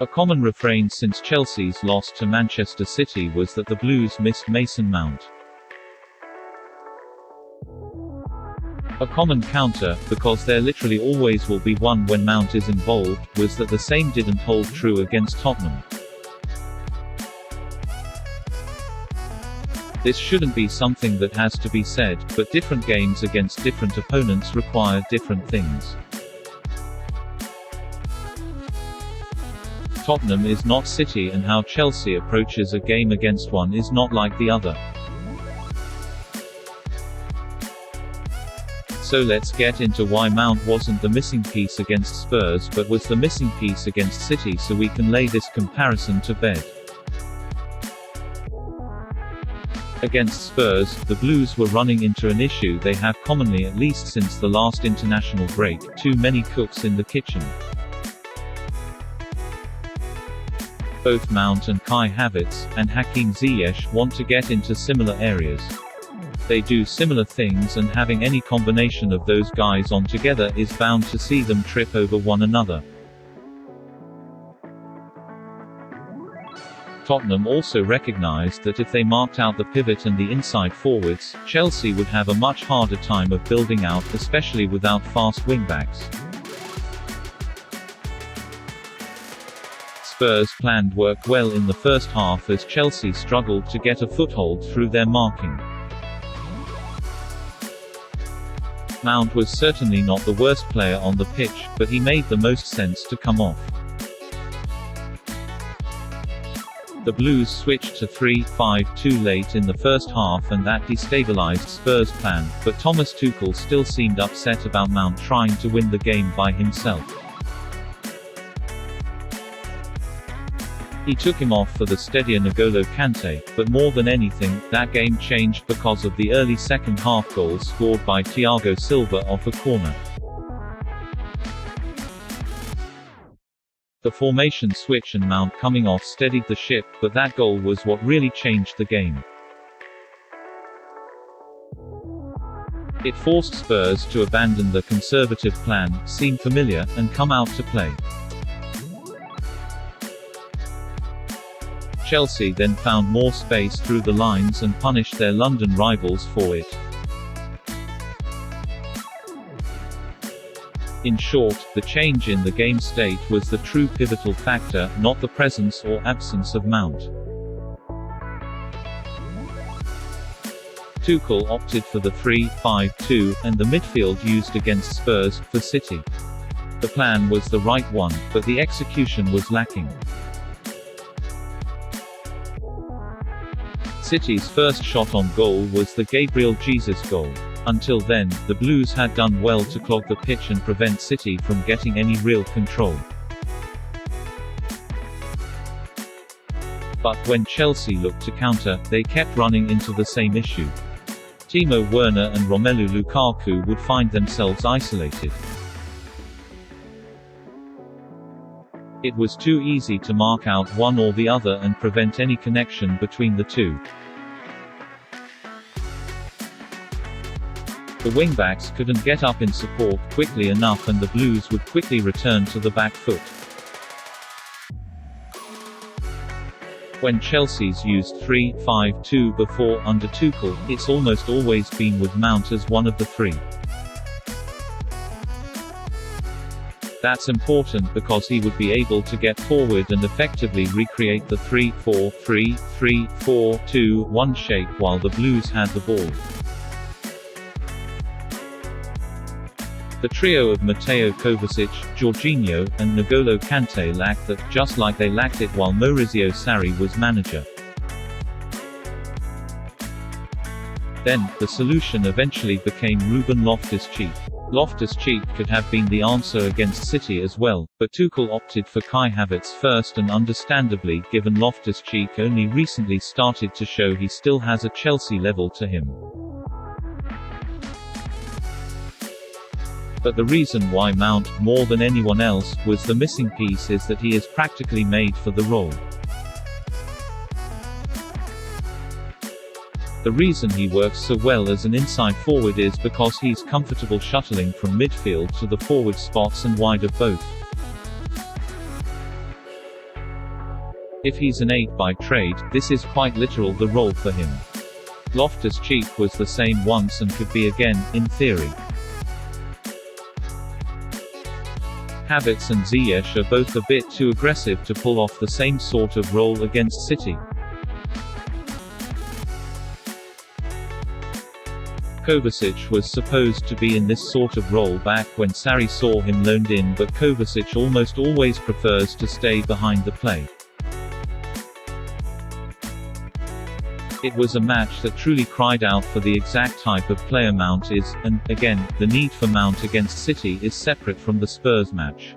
A common refrain since Chelsea's loss to Manchester City was that the Blues missed Mason Mount. A common counter, because there literally always will be one when Mount is involved, was that the same didn't hold true against Tottenham. This shouldn't be something that has to be said, but different games against different opponents require different things. Tottenham is not City, and how Chelsea approaches a game against one is not like the other. So let's get into why Mount wasn't the missing piece against Spurs but was the missing piece against City, so we can lay this comparison to bed. Against Spurs, the Blues were running into an issue they have commonly, at least since the last international break: too many cooks in the kitchen. Both Mount and Kai Havertz, and Hakim Ziyech, want to get into similar areas. They do similar things, and having any combination of those guys on together is bound to see them trip over one another. Tottenham also recognised that if they marked out the pivot and the inside forwards, Chelsea would have a much harder time of building out, especially without fast wingbacks. Spurs' planned worked well in the first half as Chelsea struggled to get a foothold through their marking. Mount was certainly not the worst player on the pitch, but he made the most sense to come off. The Blues switched to 3-5-2 late in the first half, and that destabilized Spurs' plan, but Thomas Tuchel still seemed upset about Mount trying to win the game by himself. He took him off for the steadier N'Golo Kante, but more than anything, that game changed because of the early second-half goals scored by Thiago Silva off a corner. The formation switch and Mount coming off steadied the ship, but that goal was what really changed the game. It forced Spurs to abandon the conservative plan, seem familiar, and come out to play. Chelsea then found more space through the lines and punished their London rivals for it. In short, the change in the game state was the true pivotal factor, not the presence or absence of Mount. Tuchel opted for the 3-5-2, and the midfield used against Spurs, for City. The plan was the right one, but the execution was lacking. City's first shot on goal was the Gabriel Jesus goal. Until then, the Blues had done well to clog the pitch and prevent City from getting any real control. But when Chelsea looked to counter, they kept running into the same issue. Timo Werner and Romelu Lukaku would find themselves isolated. It was too easy to mark out one or the other and prevent any connection between the two. The wingbacks couldn't get up in support quickly enough, and the Blues would quickly return to the back foot. When Chelsea's used 3-5-2 before under Tuchel, it's almost always been with Mount as one of the three. That's important because he would be able to get forward and effectively recreate the 3-4-3, 3-4-2-1 shape while the Blues had the ball. The trio of Mateo Kovacic, Jorginho, and N'Golo Kante lacked that, just like they lacked it while Maurizio Sarri was manager. Then, the solution eventually became Ruben Loftus-Cheek. Loftus-Cheek could have been the answer against City as well, but Tuchel opted for Kai Havertz first, and understandably, given Loftus-Cheek only recently started to show he still has a Chelsea level to him. But the reason why Mount, more than anyone else, was the missing piece is that he is practically made for the role. The reason he works so well as an inside forward is because he's comfortable shuttling from midfield to the forward spots and wide of both. If he's an 8 by trade, this is quite literal the role for him. Loftus-Cheek was the same once and could be again, in theory. Havertz and Ziyech are both a bit too aggressive to pull off the same sort of role against City. Kovacic was supposed to be in this sort of role back when Sarri saw him loaned in, but Kovacic almost always prefers to stay behind the play. It was a match that truly cried out for the exact type of player Mount is, and, again, the need for Mount against City is separate from the Spurs match.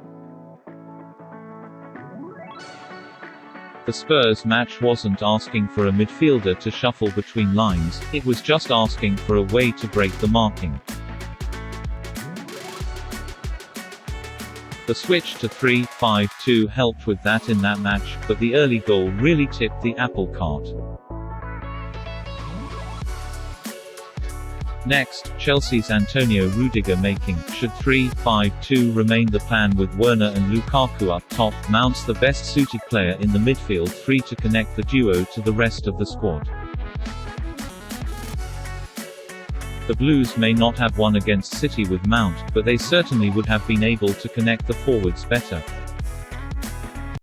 The Spurs match wasn't asking for a midfielder to shuffle between lines, it was just asking for a way to break the marking. The switch to 3-5-2 helped with that in that match, but the early goal really tipped the apple cart. Next, Chelsea's Antonio Rudiger making, should 3-5-2 remain the plan with Werner and Lukaku up top, Mount's the best suited player in the midfield three to connect the duo to the rest of the squad. The Blues may not have won against City with Mount, but they certainly would have been able to connect the forwards better.